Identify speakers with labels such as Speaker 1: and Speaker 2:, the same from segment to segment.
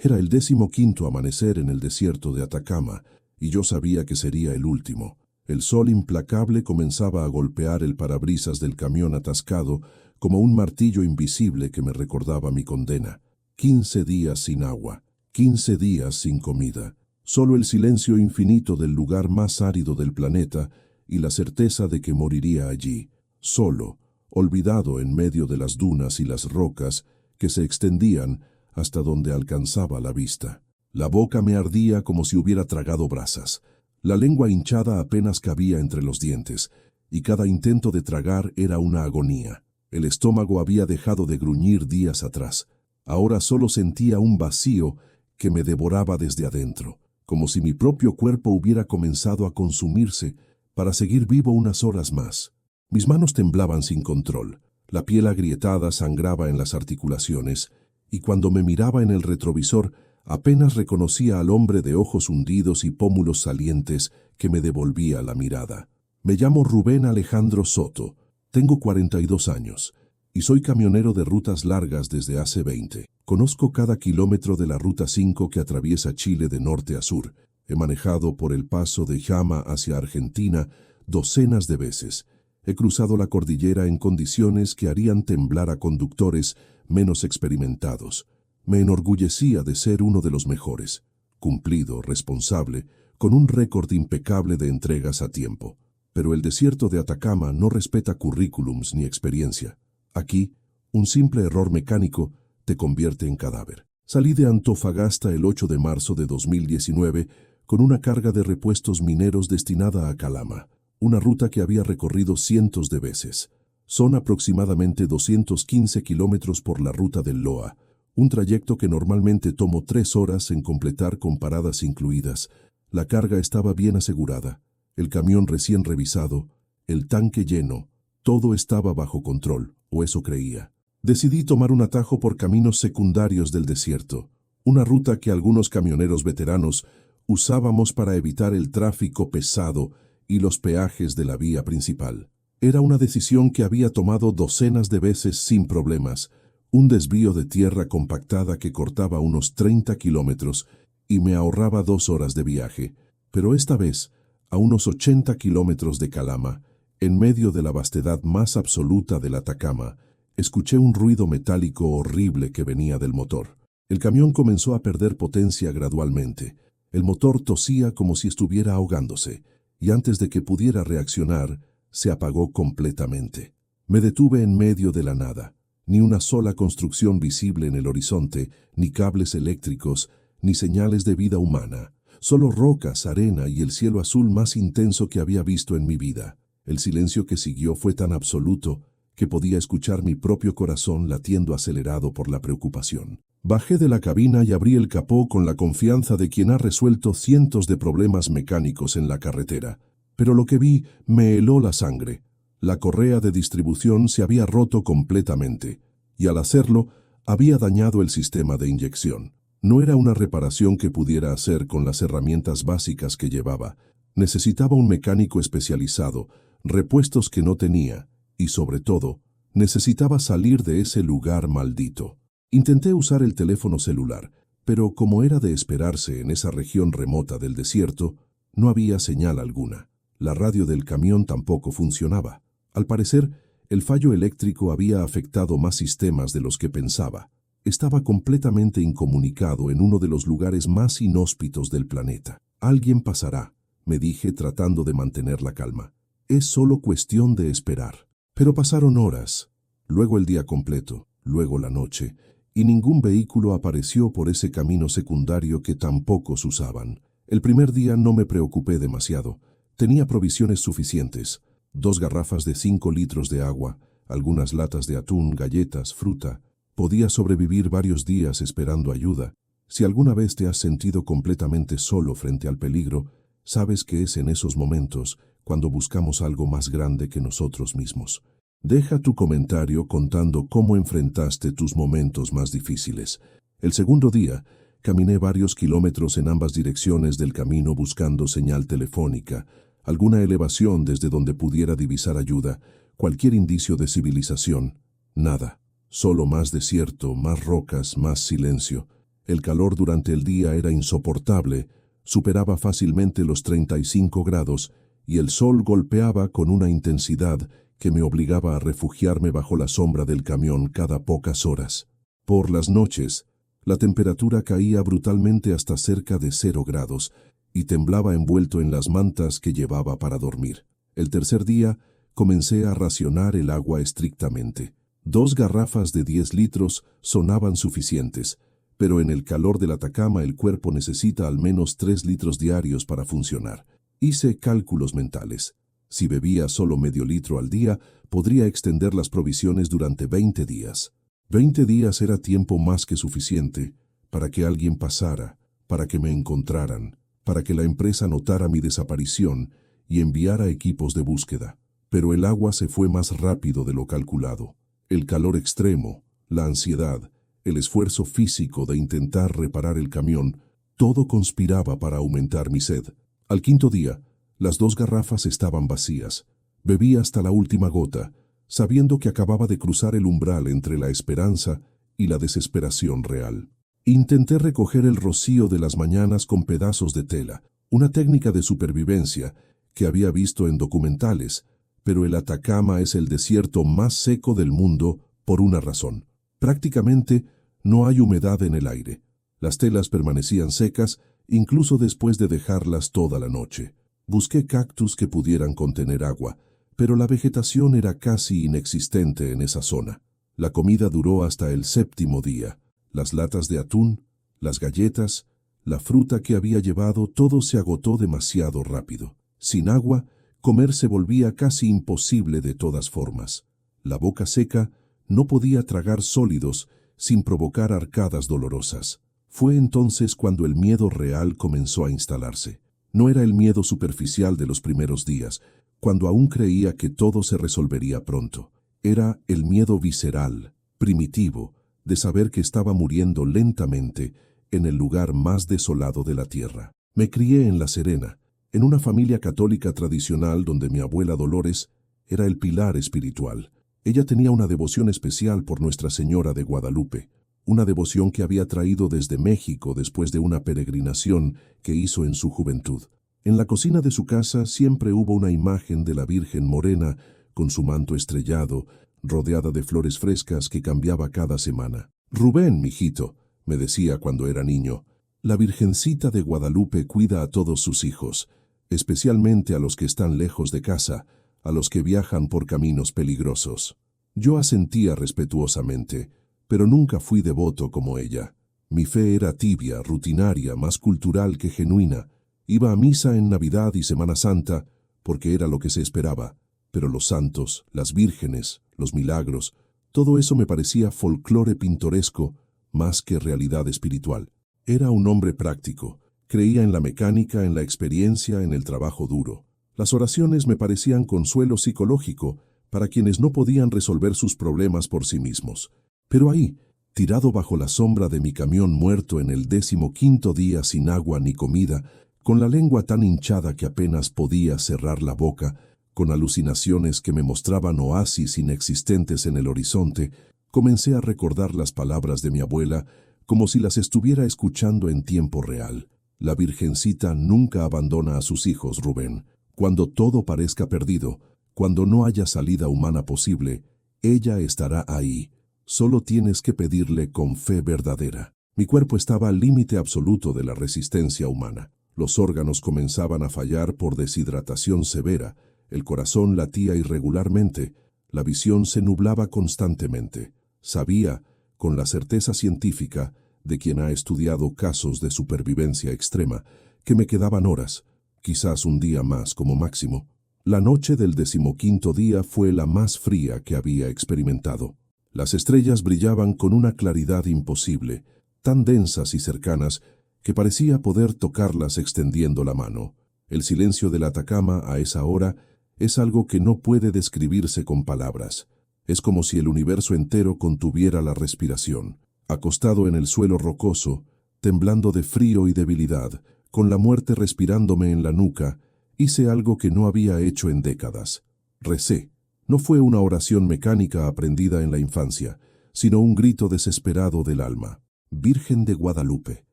Speaker 1: Era el 15º amanecer en el desierto de Atacama, y yo sabía que sería el último. El sol implacable comenzaba a golpear el parabrisas del camión atascado como un martillo invisible que me recordaba mi condena. 15 días sin agua, 15 días sin comida. Solo el silencio infinito del lugar más árido del planeta y la certeza de que moriría allí, solo, olvidado en medio de las dunas y las rocas que se extendían hasta donde alcanzaba la vista. La boca me ardía como si hubiera tragado brasas. La lengua hinchada apenas cabía entre los dientes, y cada intento de tragar era una agonía. El estómago había dejado de gruñir días atrás. Ahora solo sentía un vacío que me devoraba desde adentro, como si mi propio cuerpo hubiera comenzado a consumirse para seguir vivo unas horas más. Mis manos temblaban sin control, la piel agrietada sangraba en las articulaciones, y cuando me miraba en el retrovisor, apenas reconocía al hombre de ojos hundidos y pómulos salientes que me devolvía la mirada. Me llamo Rubén Alejandro Soto, tengo 42 años, y soy camionero de rutas largas desde hace 20. Conozco cada kilómetro de la Ruta 5 que atraviesa Chile de norte a sur. He manejado por el paso de Jama hacia Argentina docenas de veces. He cruzado la cordillera en condiciones que harían temblar a conductores menos experimentados. Me enorgullecía de ser uno de los mejores, cumplido, responsable, con un récord impecable de entregas a tiempo. Pero el desierto de Atacama no respeta currículums ni experiencia. Aquí, un simple error mecánico te convierte en cadáver. Salí de Antofagasta el 8 de marzo de 2019 con una carga de repuestos mineros destinada a Calama, una ruta que había recorrido cientos de veces. Son aproximadamente 215 kilómetros por la ruta del Loa, un trayecto que normalmente tomo 3 horas en completar con paradas incluidas. La carga estaba bien asegurada, el camión recién revisado, el tanque lleno, todo estaba bajo control, o eso creía. Decidí tomar un atajo por caminos secundarios del desierto, una ruta que algunos camioneros veteranos usábamos para evitar el tráfico pesado y los peajes de la vía principal. Era una decisión que había tomado docenas de veces sin problemas, un desvío de tierra compactada que cortaba unos 30 kilómetros y me ahorraba 2 horas de viaje, pero esta vez, a unos 80 kilómetros de Calama, en medio de la vastedad más absoluta del Atacama, escuché un ruido metálico horrible que venía del motor. El camión comenzó a perder potencia gradualmente. El motor tosía como si estuviera ahogándose, y antes de que pudiera reaccionar, se apagó completamente. Me detuve en medio de la nada. Ni una sola construcción visible en el horizonte, ni cables eléctricos, ni señales de vida humana. Solo rocas, arena y el cielo azul más intenso que había visto en mi vida. El silencio que siguió fue tan absoluto que podía escuchar mi propio corazón latiendo acelerado por la preocupación. Bajé de la cabina y abrí el capó con la confianza de quien ha resuelto cientos de problemas mecánicos en la carretera. Pero lo que vi me heló la sangre. La correa de distribución se había roto completamente, y al hacerlo, había dañado el sistema de inyección. No era una reparación que pudiera hacer con las herramientas básicas que llevaba. Necesitaba un mecánico especializado, repuestos que no tenía, y sobre todo, necesitaba salir de ese lugar maldito. Intenté usar el teléfono celular, pero como era de esperarse en esa región remota del desierto, no había señal alguna. La radio del camión tampoco funcionaba. Al parecer, el fallo eléctrico había afectado más sistemas de los que pensaba. Estaba completamente incomunicado en uno de los lugares más inhóspitos del planeta. Alguien pasará, me dije tratando de mantener la calma. Es solo cuestión de esperar. Pero pasaron horas, luego el día completo, luego la noche, y ningún vehículo apareció por ese camino secundario que tan pocos usaban. El primer día no me preocupé demasiado. Tenía provisiones suficientes, 2 garrafas de 5 litros de agua, algunas latas de atún, galletas, fruta. Podía sobrevivir varios días esperando ayuda. Si alguna vez te has sentido completamente solo frente al peligro, sabes que es en esos momentos cuando buscamos algo más grande que nosotros mismos. Deja tu comentario contando cómo enfrentaste tus momentos más difíciles. El segundo día, caminé varios kilómetros en ambas direcciones del camino buscando señal telefónica, alguna elevación desde donde pudiera divisar ayuda, cualquier indicio de civilización. Nada. Solo más desierto, más rocas, más silencio. El calor durante el día era insoportable, superaba fácilmente los 35 grados y el sol golpeaba con una intensidad que me obligaba a refugiarme bajo la sombra del camión cada pocas horas. Por las noches, la temperatura caía brutalmente hasta cerca de 0 grados y temblaba envuelto en las mantas que llevaba para dormir. El tercer día, comencé a racionar el agua estrictamente. 2 garrafas de 10 litros sonaban suficientes, pero en el calor del Atacama el cuerpo necesita al menos 3 litros diarios para funcionar. Hice cálculos mentales. Si bebía solo medio litro al día, podría extender las provisiones durante 20 días. 20 días era tiempo más que suficiente para que alguien pasara, para que me encontraran, para que la empresa notara mi desaparición y enviara equipos de búsqueda. Pero el agua se fue más rápido de lo calculado. El calor extremo, la ansiedad, el esfuerzo físico de intentar reparar el camión, todo conspiraba para aumentar mi sed. Al quinto día, las 2 garrafas estaban vacías. Bebí hasta la última gota, sabiendo que acababa de cruzar el umbral entre la esperanza y la desesperación real. Intenté recoger el rocío de las mañanas con pedazos de tela, una técnica de supervivencia que había visto en documentales, pero el Atacama es el desierto más seco del mundo por una razón. Prácticamente no hay humedad en el aire. Las telas permanecían secas incluso después de dejarlas toda la noche. Busqué cactus que pudieran contener agua, pero la vegetación era casi inexistente en esa zona. La comida duró hasta el 7º día. Las latas de atún, las galletas, la fruta que había llevado, todo se agotó demasiado rápido. Sin agua, comer se volvía casi imposible de todas formas. La boca seca, no podía tragar sólidos sin provocar arcadas dolorosas. Fue entonces cuando el miedo real comenzó a instalarse. No era el miedo superficial de los primeros días, cuando aún creía que todo se resolvería pronto. Era el miedo visceral, primitivo, de saber que estaba muriendo lentamente en el lugar más desolado de la tierra. Me crié en La Serena, en una familia católica tradicional donde mi abuela Dolores era el pilar espiritual. Ella tenía una devoción especial por Nuestra Señora de Guadalupe, una devoción que había traído desde México después de una peregrinación que hizo en su juventud. En la cocina de su casa siempre hubo una imagen de la Virgen morena con su manto estrellado, rodeada de flores frescas que cambiaba cada semana. «Rubén, mijito», me decía cuando era niño, «la Virgencita de Guadalupe cuida a todos sus hijos, especialmente a los que están lejos de casa, a los que viajan por caminos peligrosos». Yo asentía respetuosamente, pero nunca fui devoto como ella. Mi fe era tibia, rutinaria, más cultural que genuina. Iba a misa en Navidad y Semana Santa porque era lo que se esperaba, pero los santos, las vírgenes, los milagros, todo eso me parecía folclore pintoresco más que realidad espiritual. Era un hombre práctico, creía en la mecánica, en la experiencia, en el trabajo duro. Las oraciones me parecían consuelo psicológico para quienes no podían resolver sus problemas por sí mismos. Pero ahí, tirado bajo la sombra de mi camión muerto en el 15º día sin agua ni comida, con la lengua tan hinchada que apenas podía cerrar la boca, con alucinaciones que me mostraban oasis inexistentes en el horizonte, comencé a recordar las palabras de mi abuela como si las estuviera escuchando en tiempo real. La Virgencita nunca abandona a sus hijos, Rubén. Cuando todo parezca perdido, cuando no haya salida humana posible, ella estará ahí. Solo tienes que pedirle con fe verdadera. Mi cuerpo estaba al límite absoluto de la resistencia humana. Los órganos comenzaban a fallar por deshidratación severa, el corazón latía irregularmente, la visión se nublaba constantemente. Sabía, con la certeza científica de quien ha estudiado casos de supervivencia extrema, que me quedaban horas, quizás un día más como máximo. La noche del 15º día fue la más fría que había experimentado. Las estrellas brillaban con una claridad imposible, tan densas y cercanas que parecía poder tocarlas extendiendo la mano. El silencio del Atacama a esa hora es algo que no puede describirse con palabras. Es como si el universo entero contuviera la respiración. Acostado en el suelo rocoso, temblando de frío y debilidad, con la muerte respirándome en la nuca, hice algo que no había hecho en décadas. Recé. No fue una oración mecánica aprendida en la infancia, sino un grito desesperado del alma. Virgen de Guadalupe,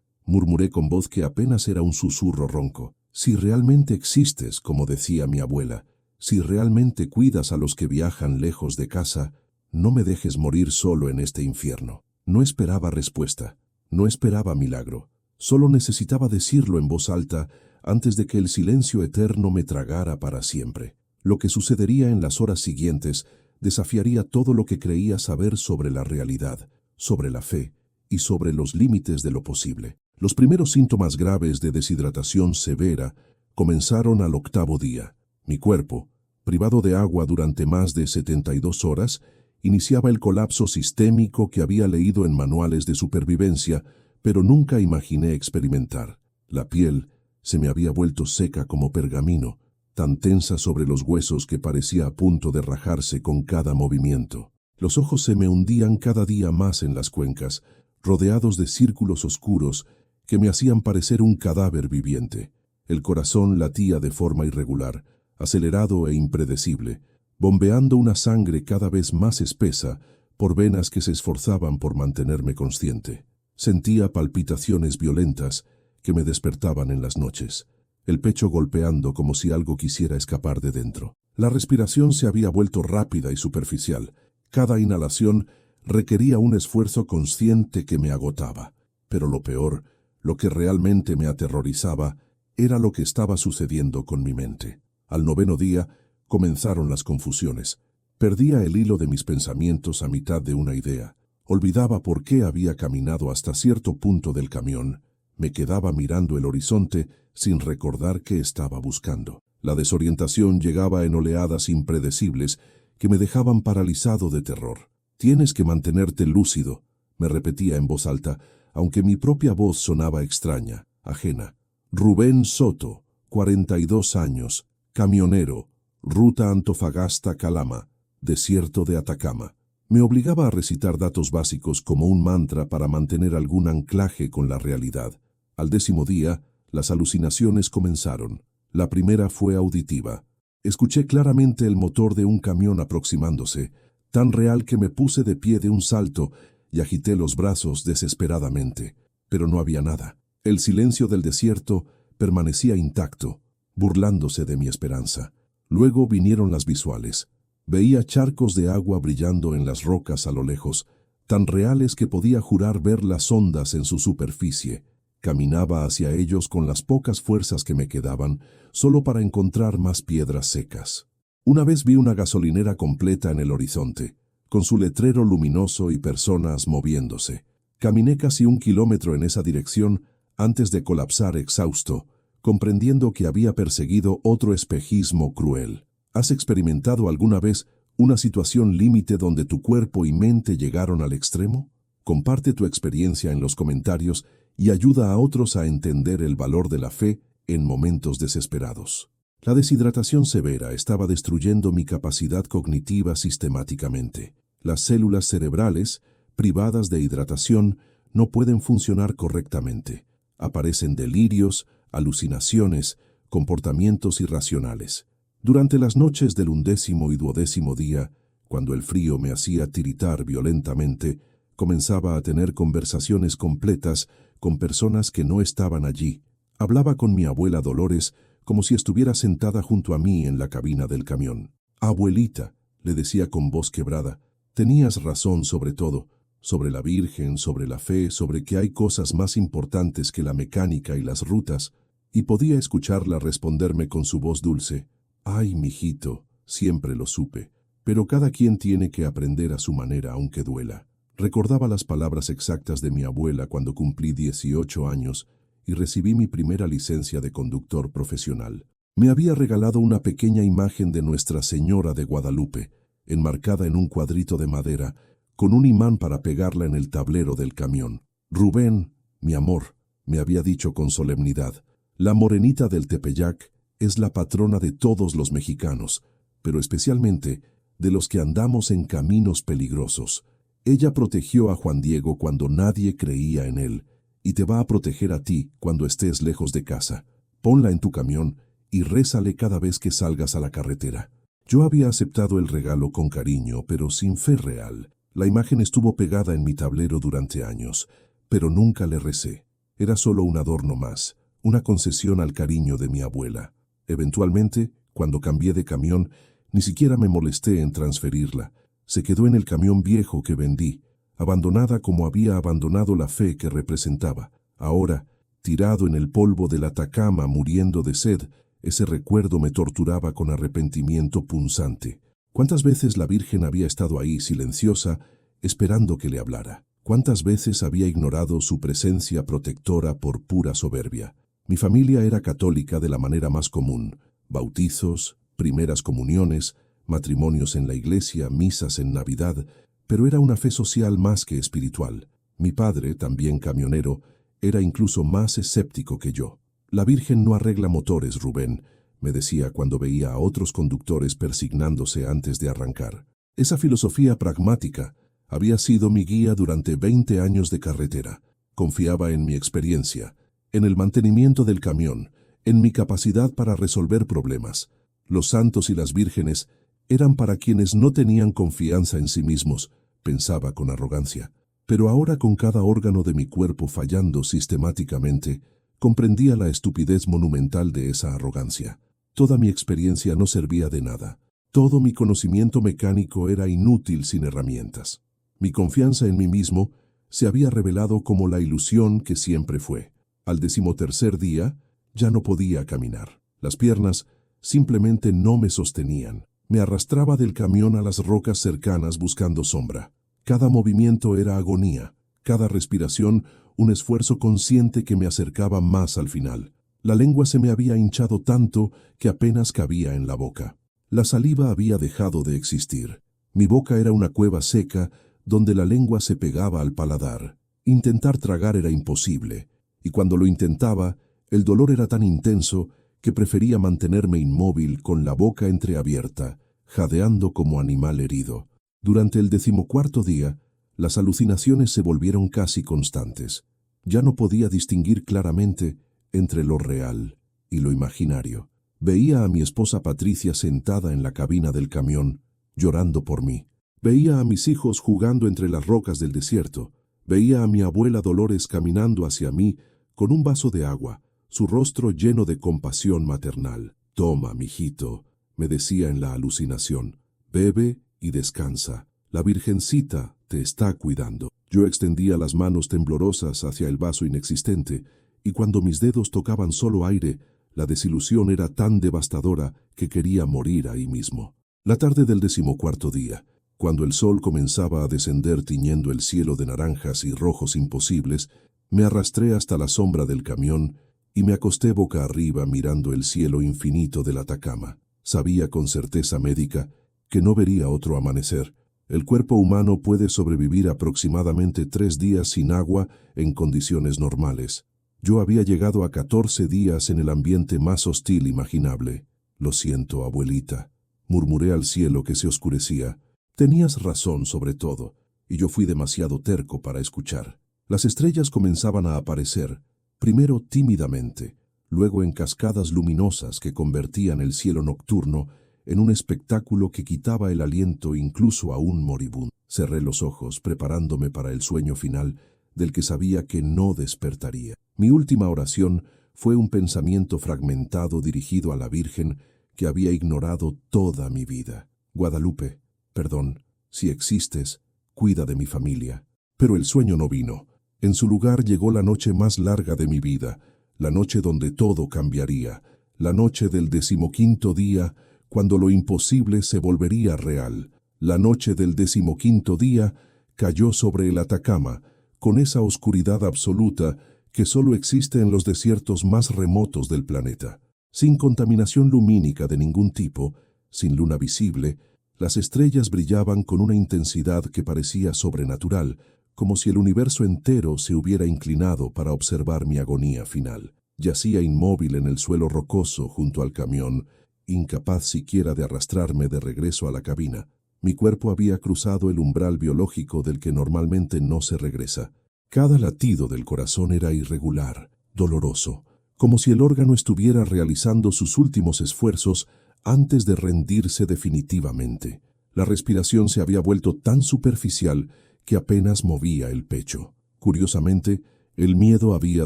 Speaker 1: murmuré con voz que apenas era un susurro ronco. Si realmente existes, como decía mi abuela, si realmente cuidas a los que viajan lejos de casa, no me dejes morir solo en este infierno. No esperaba respuesta, no esperaba milagro. Solo necesitaba decirlo en voz alta antes de que el silencio eterno me tragara para siempre. Lo que sucedería en las horas siguientes desafiaría todo lo que creía saber sobre la realidad, sobre la fe y sobre los límites de lo posible. Los primeros síntomas graves de deshidratación severa comenzaron al 8º día. Mi cuerpo, privado de agua durante más de 72 horas, iniciaba el colapso sistémico que había leído en manuales de supervivencia, pero nunca imaginé experimentar. La piel se me había vuelto seca como pergamino, tan tensa sobre los huesos que parecía a punto de rajarse con cada movimiento. Los ojos se me hundían cada día más en las cuencas, rodeados de círculos oscuros que me hacían parecer un cadáver viviente. El corazón latía de forma irregular, acelerado e impredecible, bombeando una sangre cada vez más espesa por venas que se esforzaban por mantenerme consciente. Sentía palpitaciones violentas que me despertaban en las noches, el pecho golpeando como si algo quisiera escapar de dentro. La respiración se había vuelto rápida y superficial. Cada inhalación requería un esfuerzo consciente que me agotaba. Pero lo peor, lo que realmente me aterrorizaba, era lo que estaba sucediendo con mi mente. Al 9º día comenzaron las confusiones. Perdía el hilo de mis pensamientos a mitad de una idea. Olvidaba por qué había caminado hasta cierto punto del camión. Me quedaba mirando el horizonte sin recordar qué estaba buscando. La desorientación llegaba en oleadas impredecibles que me dejaban paralizado de terror. «Tienes que mantenerte lúcido», me repetía en voz alta, aunque mi propia voz sonaba extraña, ajena. Rubén Soto, 42 años, camionero, ruta Antofagasta-Calama, desierto de Atacama. Me obligaba a recitar datos básicos como un mantra para mantener algún anclaje con la realidad. Al 10º día, las alucinaciones comenzaron. La primera fue auditiva. Escuché claramente el motor de un camión aproximándose, tan real que me puse de pie de un salto y agité los brazos desesperadamente. Pero no había nada. El silencio del desierto permanecía intacto, burlándose de mi esperanza. Luego vinieron las visuales. Veía charcos de agua brillando en las rocas a lo lejos, tan reales que podía jurar ver las ondas en su superficie. Caminaba hacia ellos con las pocas fuerzas que me quedaban, solo para encontrar más piedras secas. Una vez vi una gasolinera completa en el horizonte, con su letrero luminoso y personas moviéndose. Caminé casi 1 kilómetro en esa dirección antes de colapsar exhausto, comprendiendo que había perseguido otro espejismo cruel. ¿Has experimentado alguna vez una situación límite donde tu cuerpo y mente llegaron al extremo? Comparte tu experiencia en los comentarios y ayuda a otros a entender el valor de la fe en momentos desesperados. La deshidratación severa estaba destruyendo mi capacidad cognitiva sistemáticamente. Las células cerebrales, privadas de hidratación, no pueden funcionar correctamente. Aparecen delirios, alucinaciones, comportamientos irracionales. Durante las noches del 11º y 12º día, cuando el frío me hacía tiritar violentamente, comenzaba a tener conversaciones completas con personas que no estaban allí. Hablaba con mi abuela Dolores como si estuviera sentada junto a mí en la cabina del camión. «Abuelita», le decía con voz quebrada, «tenías razón sobre todo, sobre la Virgen, sobre la fe, sobre que hay cosas más importantes que la mecánica y las rutas». Y podía escucharla responderme con su voz dulce: «Ay, mijito, siempre lo supe, pero cada quien tiene que aprender a su manera aunque duela». Recordaba las palabras exactas de mi abuela cuando cumplí 18 años y recibí mi primera licencia de conductor profesional. Me había regalado una pequeña imagen de Nuestra Señora de Guadalupe, enmarcada en un cuadrito de madera, con un imán para pegarla en el tablero del camión. «Rubén, mi amor», me había dicho con solemnidad, «la morenita del Tepeyac es la patrona de todos los mexicanos, pero especialmente de los que andamos en caminos peligrosos. Ella protegió a Juan Diego cuando nadie creía en él, y te va a proteger a ti cuando estés lejos de casa. Ponla en tu camión y rézale cada vez que salgas a la carretera». Yo había aceptado el regalo con cariño, pero sin fe real. La imagen estuvo pegada en mi tablero durante años, pero nunca le recé. Era solo un adorno más, una concesión al cariño de mi abuela. Eventualmente, cuando cambié de camión, ni siquiera me molesté en transferirla. Se quedó en el camión viejo que vendí, abandonada como había abandonado la fe que representaba. Ahora, tirado en el polvo del Atacama muriendo de sed, ese recuerdo me torturaba con arrepentimiento punzante. ¿Cuántas veces la Virgen había estado ahí silenciosa, esperando que le hablara? ¿Cuántas veces había ignorado su presencia protectora por pura soberbia? Mi familia era católica de la manera más común: bautizos, primeras comuniones, matrimonios en la iglesia, misas en Navidad, pero era una fe social más que espiritual. Mi padre, también camionero, era incluso más escéptico que yo. La Virgen no arregla motores, Rubén, me decía cuando veía a otros conductores persignándose antes de arrancar. Esa filosofía pragmática había sido mi guía durante 20 años de carretera. Confiaba en mi experiencia, en el mantenimiento del camión, en mi capacidad para resolver problemas. Los santos y las vírgenes eran para quienes no tenían confianza en sí mismos, pensaba con arrogancia. Pero ahora, con cada órgano de mi cuerpo fallando sistemáticamente, comprendía la estupidez monumental de esa arrogancia. Toda mi experiencia no servía de nada. Todo mi conocimiento mecánico era inútil sin herramientas. Mi confianza en mí mismo se había revelado como la ilusión que siempre fue. Al 13º día, ya no podía caminar. Las piernas simplemente no me sostenían. Me arrastraba del camión a las rocas cercanas buscando sombra. Cada movimiento era agonía, cada respiración un esfuerzo consciente que me acercaba más al final. La lengua se me había hinchado tanto que apenas cabía en la boca. La saliva había dejado de existir. Mi boca era una cueva seca donde la lengua se pegaba al paladar. Intentar tragar era imposible, y cuando lo intentaba, el dolor era tan intenso que prefería mantenerme inmóvil con la boca entreabierta, jadeando como animal herido. Durante el 14º día, las alucinaciones se volvieron casi constantes. Ya no podía distinguir claramente entre lo real y lo imaginario. Veía a mi esposa Patricia sentada en la cabina del camión, llorando por mí. Veía a mis hijos jugando entre las rocas del desierto. Veía a mi abuela Dolores caminando hacia mí con un vaso de agua, su rostro lleno de compasión maternal. «Toma, mijito», me decía en la alucinación, «bebe y descansa. La Virgencita te está cuidando». Yo extendía las manos temblorosas hacia el vaso inexistente, y cuando mis dedos tocaban solo aire, la desilusión era tan devastadora que quería morir ahí mismo. La tarde del 14º día, cuando el sol comenzaba a descender tiñendo el cielo de naranjas y rojos imposibles, me arrastré hasta la sombra del camión y me acosté boca arriba mirando el cielo infinito del Atacama. Sabía con certeza médica que no vería otro amanecer. El cuerpo humano puede sobrevivir aproximadamente 3 días sin agua en condiciones normales. Yo había llegado a 14 días en el ambiente más hostil imaginable. «Lo siento, abuelita», murmuré al cielo que se oscurecía. «Tenías razón sobre todo, y yo fui demasiado terco para escuchar». Las estrellas comenzaban a aparecer, primero tímidamente, luego en cascadas luminosas que convertían el cielo nocturno en un espectáculo que quitaba el aliento incluso a un moribundo. Cerré los ojos, preparándome para el sueño final, del que sabía que no despertaría. Mi última oración fue un pensamiento fragmentado dirigido a la Virgen que había ignorado toda mi vida. «Guadalupe, perdón, si existes, cuida de mi familia». Pero el sueño no vino. En su lugar llegó la noche más larga de mi vida, la noche donde todo cambiaría, la noche del 15º día, cuando lo imposible se volvería real. La noche del 15º día cayó sobre el Atacama, con esa oscuridad absoluta que solo existe en los desiertos más remotos del planeta. Sin contaminación lumínica de ningún tipo, sin luna visible, las estrellas brillaban con una intensidad que parecía sobrenatural, como si el universo entero se hubiera inclinado para observar mi agonía final. Yacía inmóvil en el suelo rocoso junto al camión, incapaz siquiera de arrastrarme de regreso a la cabina. Mi cuerpo había cruzado el umbral biológico del que normalmente no se regresa. Cada latido del corazón era irregular, doloroso, como si el órgano estuviera realizando sus últimos esfuerzos antes de rendirse definitivamente. La respiración se había vuelto tan superficial que apenas movía el pecho. Curiosamente, el miedo había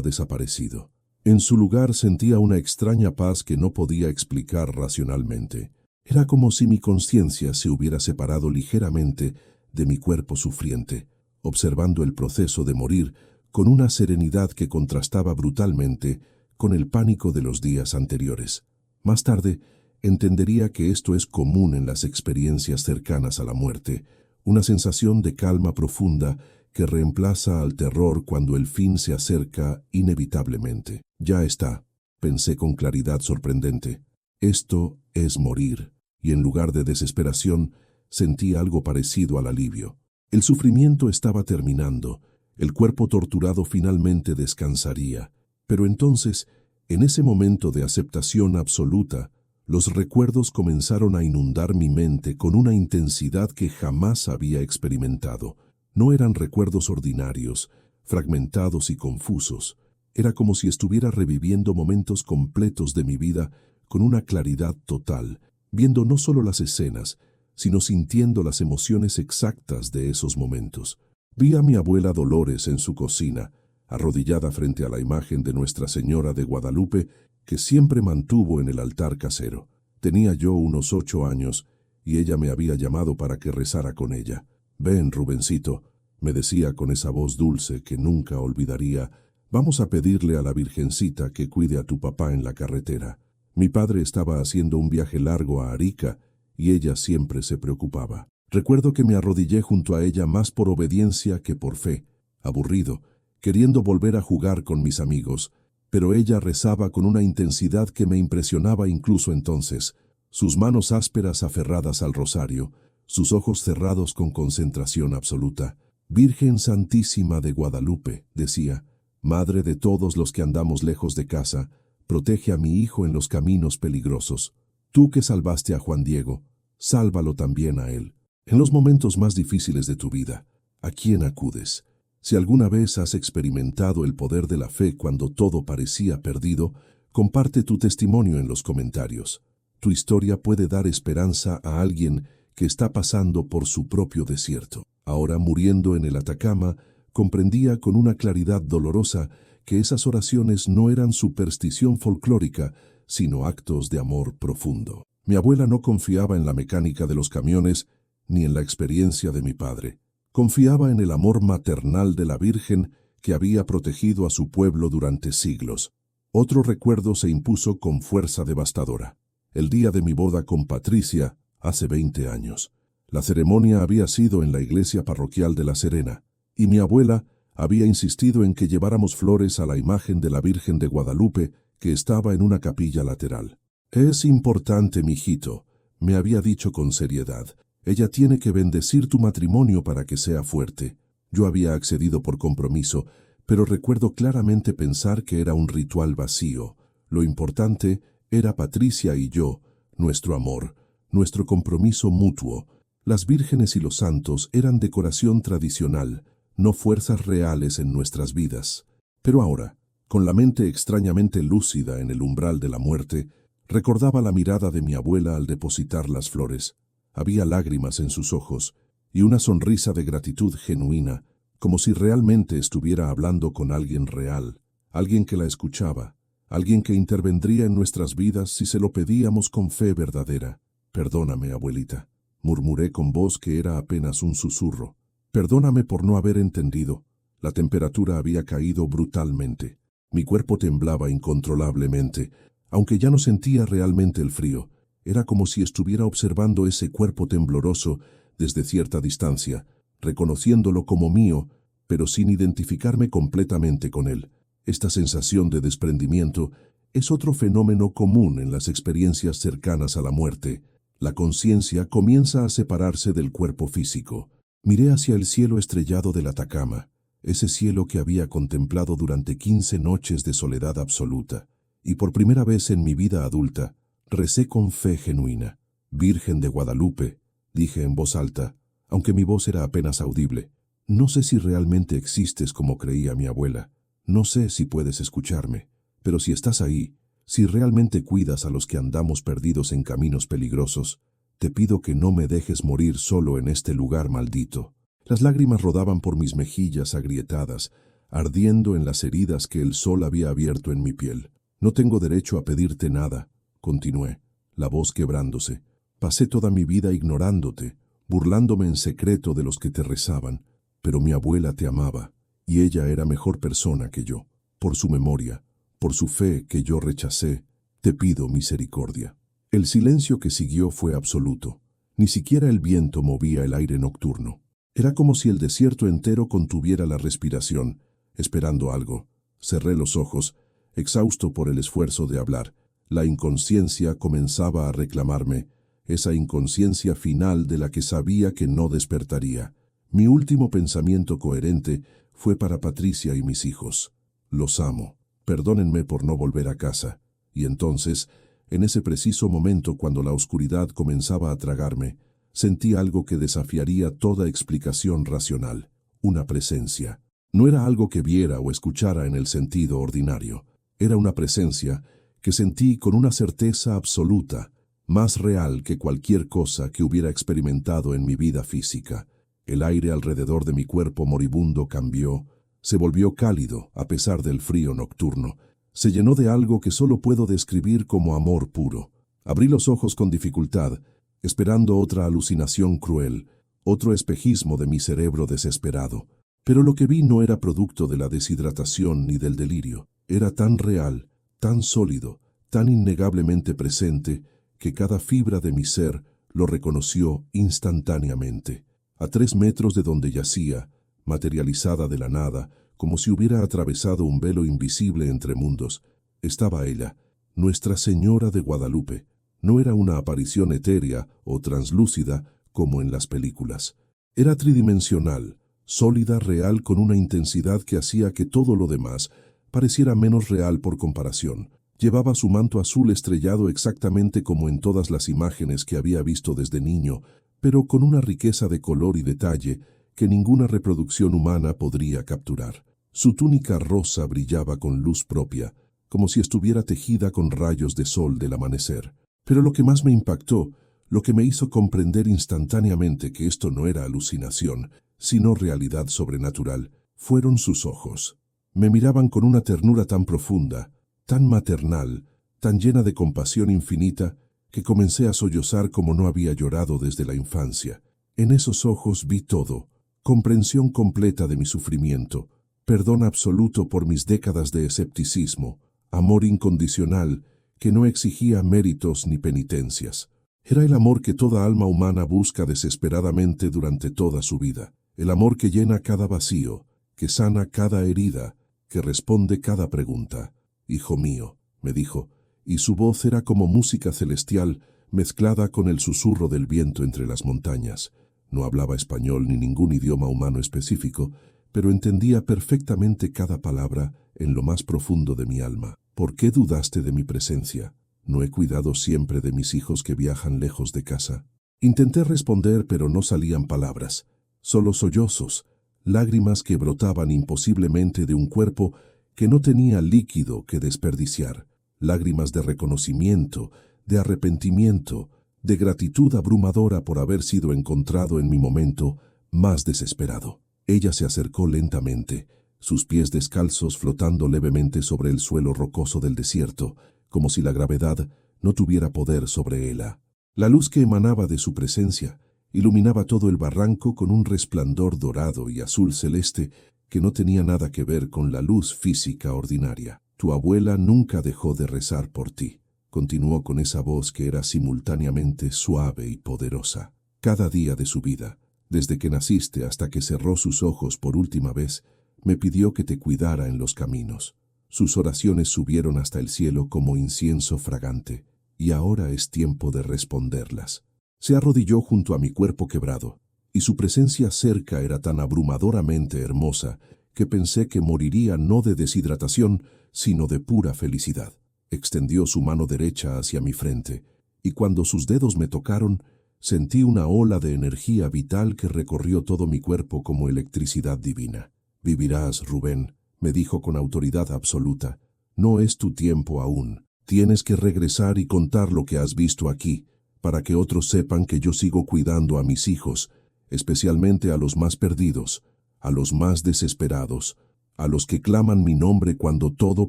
Speaker 1: desaparecido. En su lugar sentía una extraña paz que no podía explicar racionalmente. Era como si mi conciencia se hubiera separado ligeramente de mi cuerpo sufriente, observando el proceso de morir con una serenidad que contrastaba brutalmente con el pánico de los días anteriores. Más tarde, entendería que esto es común en las experiencias cercanas a la muerte, una sensación de calma profunda que reemplaza al terror cuando el fin se acerca inevitablemente. Ya está, pensé con claridad sorprendente. Esto es morir, y en lugar de desesperación, sentí algo parecido al alivio. El sufrimiento estaba terminando, el cuerpo torturado finalmente descansaría, pero entonces, en ese momento de aceptación absoluta, los recuerdos comenzaron a inundar mi mente con una intensidad que jamás había experimentado. No eran recuerdos ordinarios, fragmentados y confusos. Era como si estuviera reviviendo momentos completos de mi vida con una claridad total, viendo no solo las escenas, sino sintiendo las emociones exactas de esos momentos. Vi a mi abuela Dolores en su cocina, arrodillada frente a la imagen de Nuestra Señora de Guadalupe, que siempre mantuvo en el altar casero. Tenía yo unos 8 años, y ella me había llamado para que rezara con ella. «Ven, Rubencito», me decía con esa voz dulce que nunca olvidaría, «vamos a pedirle a la Virgencita que cuide a tu papá en la carretera». Mi padre estaba haciendo un viaje largo a Arica, y ella siempre se preocupaba. Recuerdo que me arrodillé junto a ella más por obediencia que por fe, aburrido, queriendo volver a jugar con mis amigos, pero ella rezaba con una intensidad que me impresionaba incluso entonces, sus manos ásperas aferradas al rosario, sus ojos cerrados con concentración absoluta. «Virgen Santísima de Guadalupe», decía, «Madre de todos los que andamos lejos de casa, protege a mi hijo en los caminos peligrosos. Tú que salvaste a Juan Diego, sálvalo también a él. En los momentos más difíciles de tu vida, ¿a quién acudes? Si alguna vez has experimentado el poder de la fe cuando todo parecía perdido, comparte tu testimonio en los comentarios. Tu historia puede dar esperanza a alguien que está pasando por su propio desierto». Ahora, muriendo en el Atacama, comprendía con una claridad dolorosa que esas oraciones no eran superstición folclórica, sino actos de amor profundo. Mi abuela no confiaba en la mecánica de los camiones ni en la experiencia de mi padre. Confiaba en el amor maternal de la Virgen que había protegido a su pueblo durante siglos. Otro recuerdo se impuso con fuerza devastadora. El día de mi boda con Patricia, hace 20 años. La ceremonia había sido en la iglesia parroquial de La Serena, y mi abuela había insistido en que lleváramos flores a la imagen de la Virgen de Guadalupe que estaba en una capilla lateral. «Es importante, mijito», me había dicho con seriedad. «Ella tiene que bendecir tu matrimonio para que sea fuerte». Yo había accedido por compromiso, pero recuerdo claramente pensar que era un ritual vacío. Lo importante era Patricia y yo, nuestro amor, nuestro compromiso mutuo. Las vírgenes y los santos eran decoración tradicional, no fuerzas reales en nuestras vidas. Pero ahora, con la mente extrañamente lúcida en el umbral de la muerte, recordaba la mirada de mi abuela al depositar las flores. Había lágrimas en sus ojos y una sonrisa de gratitud genuina, como si realmente estuviera hablando con alguien real, alguien que la escuchaba, alguien que intervendría en nuestras vidas si se lo pedíamos con fe verdadera. «Perdóname, abuelita», murmuré con voz que era apenas un susurro. «Perdóname por no haber entendido». La temperatura había caído brutalmente. Mi cuerpo temblaba incontrolablemente, aunque ya no sentía realmente el frío. Era como si estuviera observando ese cuerpo tembloroso desde cierta distancia, reconociéndolo como mío, pero sin identificarme completamente con él. Esta sensación de desprendimiento es otro fenómeno común en las experiencias cercanas a la muerte. La conciencia comienza a separarse del cuerpo físico. Miré hacia el cielo estrellado del Atacama, ese cielo que había contemplado durante 15 noches de soledad absoluta, y por primera vez en mi vida adulta, recé con fe genuina. «Virgen de Guadalupe», dije en voz alta, aunque mi voz era apenas audible. «No sé si realmente existes como creía mi abuela. No sé si puedes escucharme, pero si estás ahí, si realmente cuidas a los que andamos perdidos en caminos peligrosos, te pido que no me dejes morir solo en este lugar maldito». Las lágrimas rodaban por mis mejillas agrietadas, ardiendo en las heridas que el sol había abierto en mi piel. «No tengo derecho a pedirte nada», continué, la voz quebrándose. «Pasé toda mi vida ignorándote, burlándome en secreto de los que te rezaban, pero mi abuela te amaba, y ella era mejor persona que yo. Por su memoria, por su fe que yo rechacé, te pido misericordia». El silencio que siguió fue absoluto. Ni siquiera el viento movía el aire nocturno. Era como si el desierto entero contuviera la respiración, esperando algo. Cerré los ojos, exhausto por el esfuerzo de hablar. La inconsciencia comenzaba a reclamarme, esa inconsciencia final de la que sabía que no despertaría. Mi último pensamiento coherente fue para Patricia y mis hijos. Los amo. Perdónenme por no volver a casa. Y entonces, en ese preciso momento cuando la oscuridad comenzaba a tragarme, sentí algo que desafiaría toda explicación racional. Una presencia. No era algo que viera o escuchara en el sentido ordinario. Era una presencia que sentí con una certeza absoluta, más real que cualquier cosa que hubiera experimentado en mi vida física. El aire alrededor de mi cuerpo moribundo cambió, se volvió cálido a pesar del frío nocturno. Se llenó de algo que solo puedo describir como amor puro. Abrí los ojos con dificultad, esperando otra alucinación cruel, otro espejismo de mi cerebro desesperado. Pero lo que vi no era producto de la deshidratación ni del delirio. Era tan real, tan sólido, tan innegablemente presente, que cada fibra de mi ser lo reconoció instantáneamente. A 3 metros de donde yacía, materializada de la nada, como si hubiera atravesado un velo invisible entre mundos, estaba ella, Nuestra Señora de Guadalupe. No era una aparición etérea o translúcida como en las películas. Era tridimensional, sólida, real, con una intensidad que hacía que todo lo demás pareciera menos real por comparación. Llevaba su manto azul estrellado exactamente como en todas las imágenes que había visto desde niño, pero con una riqueza de color y detalle que ninguna reproducción humana podría capturar. Su túnica rosa brillaba con luz propia, como si estuviera tejida con rayos de sol del amanecer. Pero lo que más me impactó, lo que me hizo comprender instantáneamente que esto no era alucinación, sino realidad sobrenatural, fueron sus ojos. Me miraban con una ternura tan profunda, tan maternal, tan llena de compasión infinita, que comencé a sollozar como no había llorado desde la infancia. En esos ojos vi todo, comprensión completa de mi sufrimiento, perdón absoluto por mis décadas de escepticismo, amor incondicional que no exigía méritos ni penitencias. Era el amor que toda alma humana busca desesperadamente durante toda su vida, el amor que llena cada vacío, que sana cada herida, que responde cada pregunta. «Hijo mío», me dijo, y su voz era como música celestial mezclada con el susurro del viento entre las montañas. No hablaba español ni ningún idioma humano específico, pero entendía perfectamente cada palabra en lo más profundo de mi alma. «¿Por qué dudaste de mi presencia? ¿No he cuidado siempre de mis hijos que viajan lejos de casa?» Intenté responder, pero no salían palabras, solo sollozos, lágrimas que brotaban imposiblemente de un cuerpo que no tenía líquido que desperdiciar, lágrimas de reconocimiento, de arrepentimiento, de gratitud abrumadora por haber sido encontrado en mi momento más desesperado. Ella se acercó lentamente, sus pies descalzos flotando levemente sobre el suelo rocoso del desierto, como si la gravedad no tuviera poder sobre ella. La luz que emanaba de su presencia iluminaba todo el barranco con un resplandor dorado y azul celeste que no tenía nada que ver con la luz física ordinaria. «Tu abuela nunca dejó de rezar por ti», continuó con esa voz que era simultáneamente suave y poderosa. «Cada día de su vida, desde que naciste hasta que cerró sus ojos por última vez, me pidió que te cuidara en los caminos. Sus oraciones subieron hasta el cielo como incienso fragante, y ahora es tiempo de responderlas». Se arrodilló junto a mi cuerpo quebrado, y su presencia cerca era tan abrumadoramente hermosa que pensé que moriría no de deshidratación, sino de pura felicidad. Extendió su mano derecha hacia mi frente, y cuando sus dedos me tocaron, sentí una ola de energía vital que recorrió todo mi cuerpo como electricidad divina. «Vivirás, Rubén», me dijo con autoridad absoluta. «No es tu tiempo aún. Tienes que regresar y contar lo que has visto aquí, para que otros sepan que yo sigo cuidando a mis hijos, especialmente a los más perdidos, a los más desesperados, a los que claman mi nombre cuando todo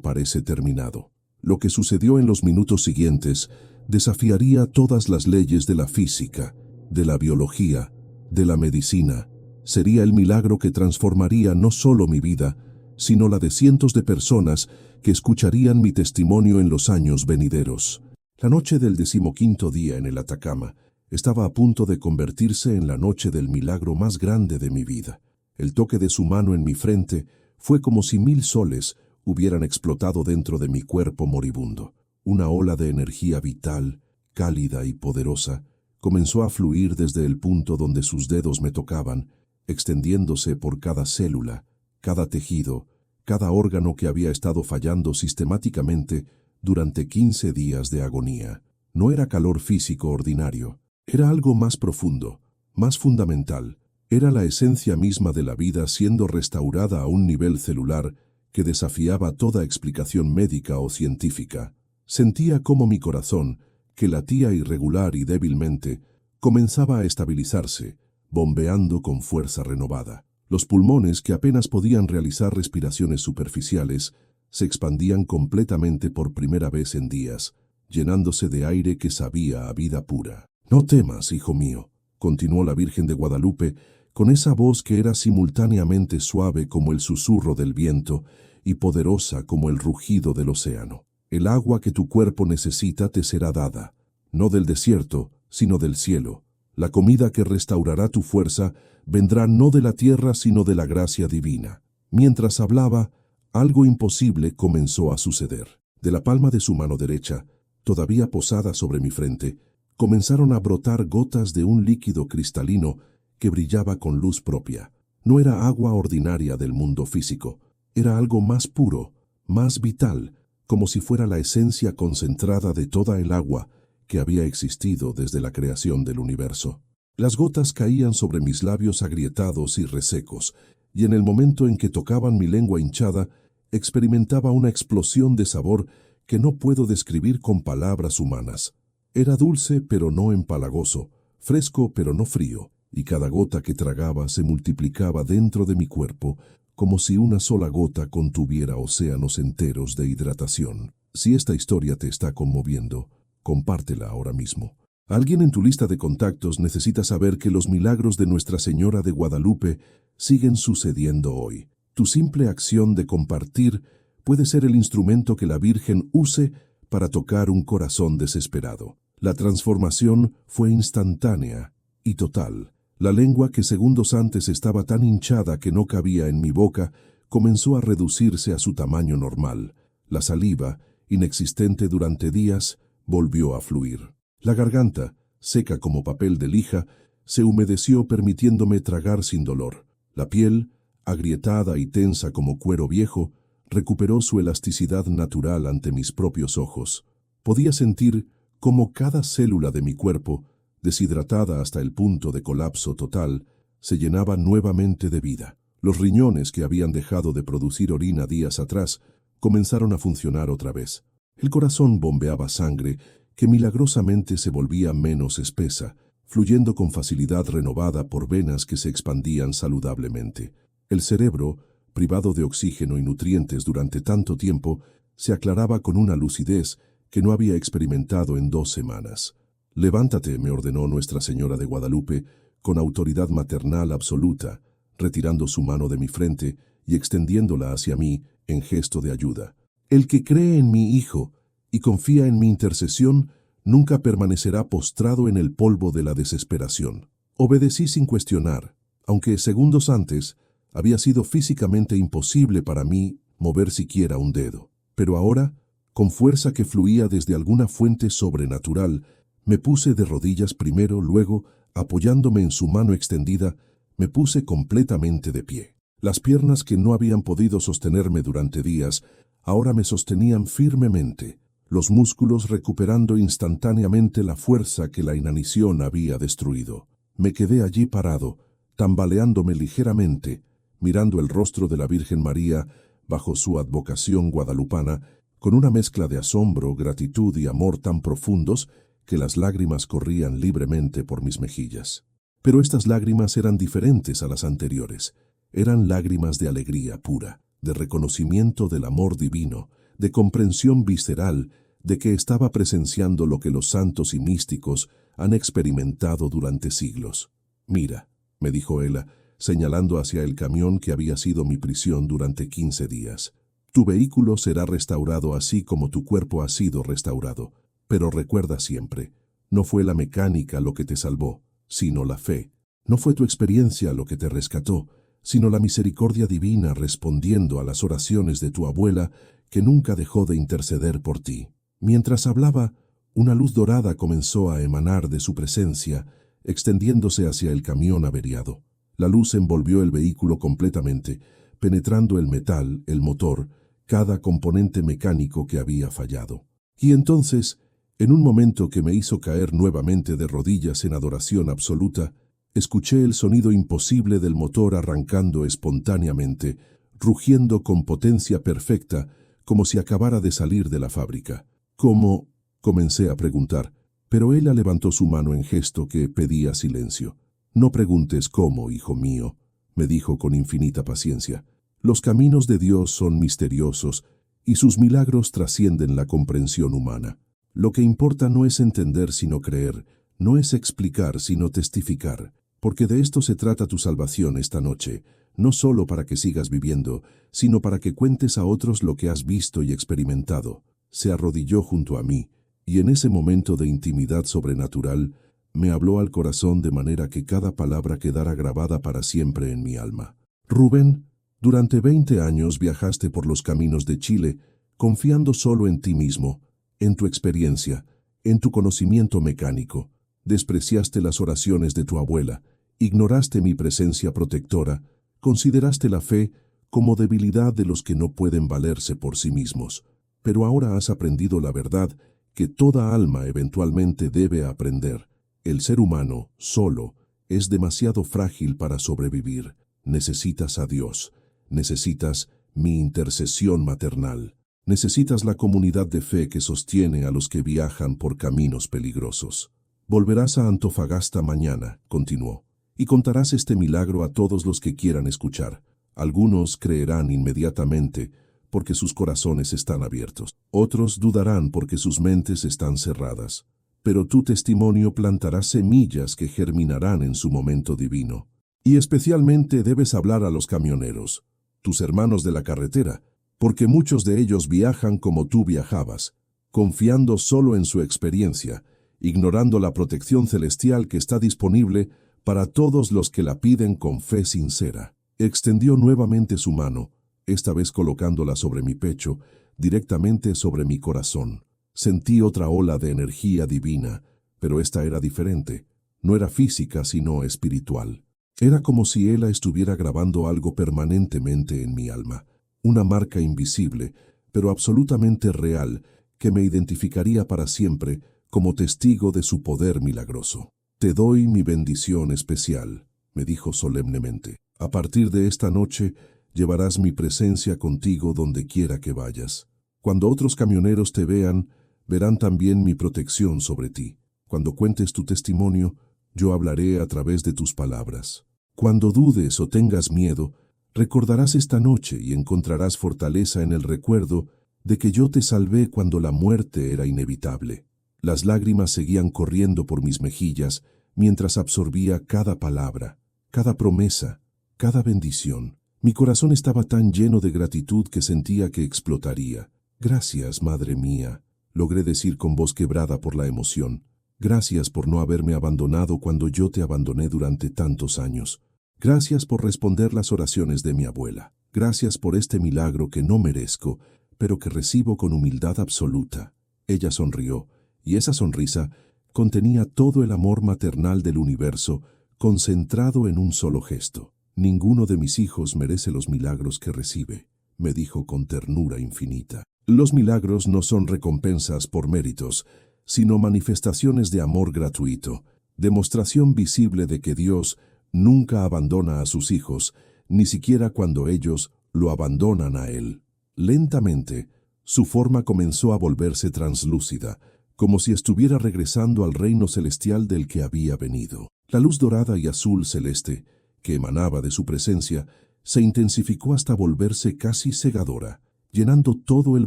Speaker 1: parece terminado. Lo que sucedió en los minutos siguientes desafiaría todas las leyes de la física, de la biología, de la medicina. Sería el milagro que transformaría no solo mi vida, sino la de cientos de personas que escucharían mi testimonio en los años venideros. La noche del 15º día en el Atacama estaba a punto de convertirse en la noche del milagro más grande de mi vida. El toque de su mano en mi frente fue como si 1000 soles hubieran explotado dentro de mi cuerpo moribundo. Una ola de energía vital, cálida y poderosa, comenzó a fluir desde el punto donde sus dedos me tocaban, extendiéndose por cada célula, cada tejido, cada órgano que había estado fallando sistemáticamente durante 15 días de agonía. No era calor físico ordinario, era algo más profundo, más fundamental. Era la esencia misma de la vida siendo restaurada a un nivel celular que desafiaba toda explicación médica o científica. Sentía cómo mi corazón, que latía irregular y débilmente, comenzaba a estabilizarse, bombeando con fuerza renovada. Los pulmones, que apenas podían realizar respiraciones superficiales, se expandían completamente por primera vez en días, llenándose de aire que sabía a vida pura. «No temas, hijo mío», continuó la Virgen de Guadalupe, con esa voz que era simultáneamente suave como el susurro del viento y poderosa como el rugido del océano. «El agua que tu cuerpo necesita te será dada, no del desierto, sino del cielo. La comida que restaurará tu fuerza vendrá no de la tierra, sino de la gracia divina». Mientras hablaba, algo imposible comenzó a suceder. De la palma de su mano derecha, todavía posada sobre mi frente, comenzaron a brotar gotas de un líquido cristalino que brillaba con luz propia. No era agua ordinaria del mundo físico, era algo más puro, más vital, como si fuera la esencia concentrada de toda el agua que había existido desde la creación del universo. Las gotas caían sobre mis labios agrietados y resecos, y en el momento en que tocaban mi lengua hinchada, experimentaba una explosión de sabor que no puedo describir con palabras humanas. Era dulce pero no empalagoso, fresco pero no frío, y cada gota que tragaba se multiplicaba dentro de mi cuerpo, como si una sola gota contuviera océanos enteros de hidratación. Si esta historia te está conmoviendo, compártela ahora mismo. Alguien en tu lista de contactos necesita saber que los milagros de Nuestra Señora de Guadalupe siguen sucediendo hoy. Tu simple acción de compartir puede ser el instrumento que la Virgen use para tocar un corazón desesperado. La transformación fue instantánea y total. La lengua, que segundos antes estaba tan hinchada que no cabía en mi boca, comenzó a reducirse a su tamaño normal. La saliva, inexistente durante días, volvió a fluir. La garganta, seca como papel de lija, se humedeció permitiéndome tragar sin dolor. La piel, agrietada y tensa como cuero viejo, recuperó su elasticidad natural ante mis propios ojos. Podía sentir cómo cada célula de mi cuerpo, deshidratada hasta el punto de colapso total, se llenaba nuevamente de vida. Los riñones, que habían dejado de producir orina días atrás, comenzaron a funcionar otra vez. El corazón bombeaba sangre que milagrosamente se volvía menos espesa, fluyendo con facilidad renovada por venas que se expandían saludablemente. El cerebro, privado de oxígeno y nutrientes durante tanto tiempo, se aclaraba con una lucidez que no había experimentado en 2 semanas. «Levántate», me ordenó Nuestra Señora de Guadalupe, con autoridad maternal absoluta, retirando su mano de mi frente y extendiéndola hacia mí en gesto de ayuda. «El que cree en mi Hijo y confía en mi intercesión, nunca permanecerá postrado en el polvo de la desesperación». Obedecí sin cuestionar, aunque segundos antes había sido físicamente imposible para mí mover siquiera un dedo. Pero ahora, con fuerza que fluía desde alguna fuente sobrenatural, me puse de rodillas primero, luego, apoyándome en su mano extendida, me puse completamente de pie. Las piernas, que no habían podido sostenerme durante días, ahora me sostenían firmemente, los músculos recuperando instantáneamente la fuerza que la inanición había destruido. Me quedé allí parado, tambaleándome ligeramente, mirando el rostro de la Virgen María bajo su advocación guadalupana, con una mezcla de asombro, gratitud y amor tan profundos que las lágrimas corrían libremente por mis mejillas. Pero estas lágrimas eran diferentes a las anteriores. Eran lágrimas de alegría pura, de reconocimiento del amor divino, de comprensión visceral de que estaba presenciando lo que los santos y místicos han experimentado durante siglos. «Mira», me dijo ella, señalando hacia el camión que había sido mi prisión durante 15 días. «Tu vehículo será restaurado así como tu cuerpo ha sido restaurado. Pero recuerda siempre, no fue la mecánica lo que te salvó, sino la fe. No fue tu experiencia lo que te rescató, sino la misericordia divina respondiendo a las oraciones de tu abuela que nunca dejó de interceder por ti». Mientras hablaba, una luz dorada comenzó a emanar de su presencia, extendiéndose hacia el camión averiado. La luz envolvió el vehículo completamente, penetrando el metal, el motor, cada componente mecánico que había fallado. Y entonces, en un momento que me hizo caer nuevamente de rodillas en adoración absoluta, escuché el sonido imposible del motor arrancando espontáneamente, rugiendo con potencia perfecta, como si acabara de salir de la fábrica. «¿Cómo?», comencé a preguntar, pero ella levantó su mano en gesto que pedía silencio. «No preguntes cómo, hijo mío», me dijo con infinita paciencia. «Los caminos de Dios son misteriosos y sus milagros trascienden la comprensión humana. Lo que importa no es entender sino creer, no es explicar sino testificar, porque de esto se trata tu salvación esta noche, no solo para que sigas viviendo, sino para que cuentes a otros lo que has visto y experimentado». Se arrodilló junto a mí, y en ese momento de intimidad sobrenatural, me habló al corazón de manera que cada palabra quedara grabada para siempre en mi alma. «Rubén, durante 20 años viajaste por los caminos de Chile, confiando solo en ti mismo, en tu experiencia, en tu conocimiento mecánico. Despreciaste las oraciones de tu abuela, ignoraste mi presencia protectora, consideraste la fe como debilidad de los que no pueden valerse por sí mismos. Pero ahora has aprendido la verdad que toda alma eventualmente debe aprender. El ser humano, solo, es demasiado frágil para sobrevivir. Necesitas a Dios. Necesitas mi intercesión maternal. Necesitas la comunidad de fe que sostiene a los que viajan por caminos peligrosos. Volverás a Antofagasta mañana», continuó, «y contarás este milagro a todos los que quieran escuchar. Algunos creerán inmediatamente, porque sus corazones están abiertos. Otros dudarán porque sus mentes están cerradas. Pero tu testimonio plantará semillas que germinarán en su momento divino. Y especialmente debes hablar a los camioneros, tus hermanos de la carretera, porque muchos de ellos viajan como tú viajabas, confiando solo en su experiencia, ignorando la protección celestial que está disponible para todos los que la piden con fe sincera». Extendió nuevamente su mano, esta vez colocándola sobre mi pecho, directamente sobre mi corazón. Sentí otra ola de energía divina, pero esta era diferente. No era física, sino espiritual. Era como si ella estuviera grabando algo permanentemente en mi alma. Una marca invisible, pero absolutamente real, que me identificaría para siempre como testigo de su poder milagroso. «Te doy mi bendición especial», me dijo solemnemente. «A partir de esta noche, llevarás mi presencia contigo donde quiera que vayas. Cuando otros camioneros te vean, verán también mi protección sobre ti. Cuando cuentes tu testimonio, yo hablaré a través de tus palabras. Cuando dudes o tengas miedo, recordarás esta noche y encontrarás fortaleza en el recuerdo de que yo te salvé cuando la muerte era inevitable». Las lágrimas seguían corriendo por mis mejillas mientras absorbía cada palabra, cada promesa, cada bendición. Mi corazón estaba tan lleno de gratitud que sentía que explotaría. «Gracias, madre mía», logré decir con voz quebrada por la emoción. «Gracias por no haberme abandonado cuando yo te abandoné durante tantos años. Gracias por responder las oraciones de mi abuela. Gracias por este milagro que no merezco, pero que recibo con humildad absoluta». Ella sonrió, y esa sonrisa contenía todo el amor maternal del universo, concentrado en un solo gesto. «Ninguno de mis hijos merece los milagros que recibe», me dijo con ternura infinita. «Los milagros no son recompensas por méritos, sino manifestaciones de amor gratuito, demostración visible de que Dios nunca abandona a sus hijos, ni siquiera cuando ellos lo abandonan a Él». Lentamente, su forma comenzó a volverse translúcida, como si estuviera regresando al reino celestial del que había venido. La luz dorada y azul celeste, que emanaba de su presencia, se intensificó hasta volverse casi cegadora, llenando todo el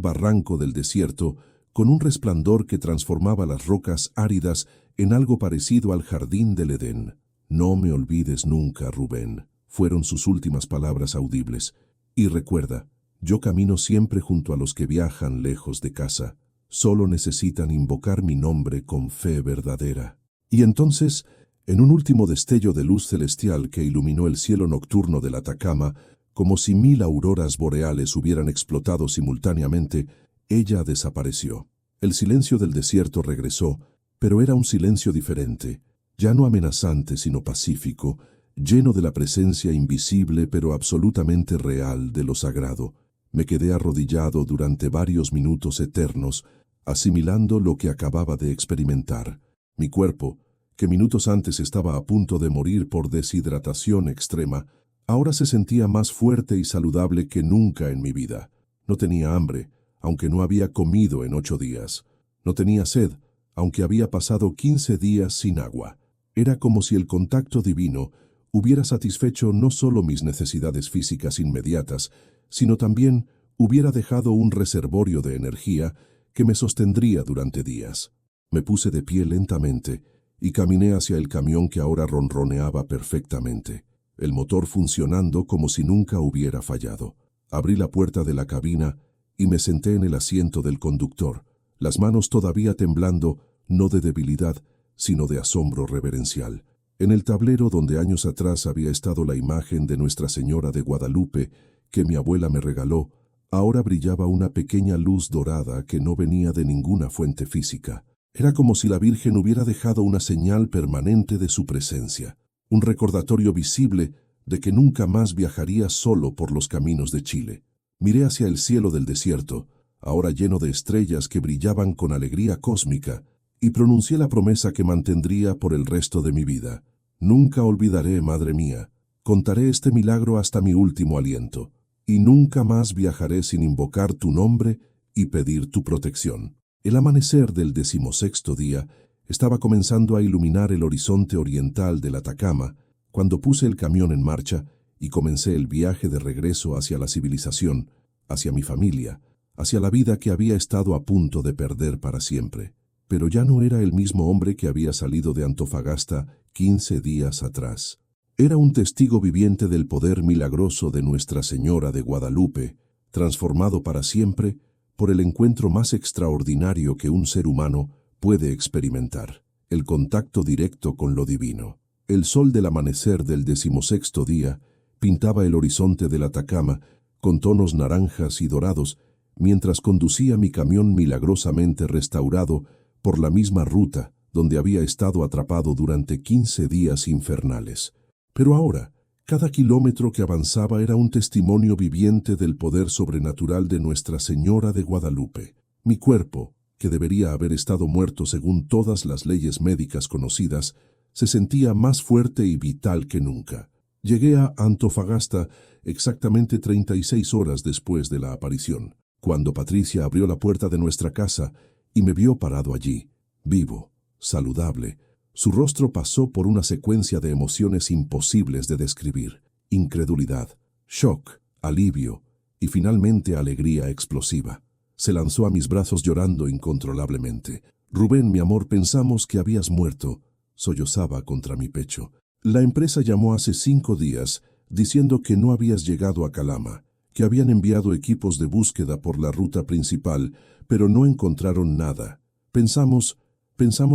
Speaker 1: barranco del desierto con un resplandor que transformaba las rocas áridas en algo parecido al jardín del Edén. «No me olvides nunca, Rubén», fueron sus últimas palabras audibles. «Y recuerda, yo camino siempre junto a los que viajan lejos de casa. Solo necesitan invocar mi nombre con fe verdadera». Y entonces, en un último destello de luz celestial que iluminó el cielo nocturno del Atacama, como si 1000 auroras boreales hubieran explotado simultáneamente, ella desapareció. El silencio del desierto regresó, pero era un silencio diferente, ya no amenazante sino pacífico, lleno de la presencia invisible pero absolutamente real de lo sagrado. Me quedé arrodillado durante varios minutos eternos, asimilando lo que acababa de experimentar. Mi cuerpo, que minutos antes estaba a punto de morir por deshidratación extrema, ahora se sentía más fuerte y saludable que nunca en mi vida. No tenía hambre, aunque no había comido en 8 días. No tenía sed, aunque había pasado 15 días sin agua. Era como si el contacto divino hubiera satisfecho no solo mis necesidades físicas inmediatas, sino también hubiera dejado un reservorio de energía que me sostendría durante días. Me puse de pie lentamente y caminé hacia el camión que ahora ronroneaba perfectamente, el motor funcionando como si nunca hubiera fallado. Abrí la puerta de la cabina y me senté en el asiento del conductor, las manos todavía temblando, no de debilidad, sino de asombro reverencial. En el tablero donde años atrás había estado la imagen de Nuestra Señora de Guadalupe, que mi abuela me regaló, ahora brillaba una pequeña luz dorada que no venía de ninguna fuente física. Era como si la Virgen hubiera dejado una señal permanente de su presencia, un recordatorio visible de que nunca más viajaría solo por los caminos de Chile. Miré hacia el cielo del desierto, ahora lleno de estrellas que brillaban con alegría cósmica, y pronuncié la promesa que mantendría por el resto de mi vida. Nunca olvidaré, madre mía, contaré este milagro hasta mi último aliento, y nunca más viajaré sin invocar tu nombre y pedir tu protección. El amanecer del 16º día estaba comenzando a iluminar el horizonte oriental del Atacama, cuando puse el camión en marcha y comencé el viaje de regreso hacia la civilización, hacia mi familia, hacia la vida que había estado a punto de perder para siempre. Pero ya no era el mismo hombre que había salido de Antofagasta 15 días atrás. Era un testigo viviente del poder milagroso de Nuestra Señora de Guadalupe, transformado para siempre por el encuentro más extraordinario que un ser humano puede experimentar, el contacto directo con lo divino. El sol del amanecer del 16º día pintaba el horizonte del Atacama con tonos naranjas y dorados, mientras conducía mi camión milagrosamente restaurado por la misma ruta donde había estado atrapado durante 15 días infernales. Pero ahora, cada kilómetro que avanzaba era un testimonio viviente del poder sobrenatural de Nuestra Señora de Guadalupe. Mi cuerpo, que debería haber estado muerto según todas las leyes médicas conocidas, se sentía más fuerte y vital que nunca. Llegué a Antofagasta exactamente 36 horas después de la aparición, cuando Patricia abrió la puerta de nuestra casa y me vio parado allí, vivo, saludable. Su rostro pasó por una secuencia de emociones imposibles de describir: incredulidad, shock, alivio y finalmente alegría explosiva. Se lanzó a mis brazos llorando incontrolablemente. «Rubén, mi amor, pensamos que habías muerto», sollozaba contra mi pecho. «La empresa llamó hace 5 días diciendo que no habías llegado a Calama, que habían enviado equipos de búsqueda por la ruta principal, pero no encontraron nada. Pensamos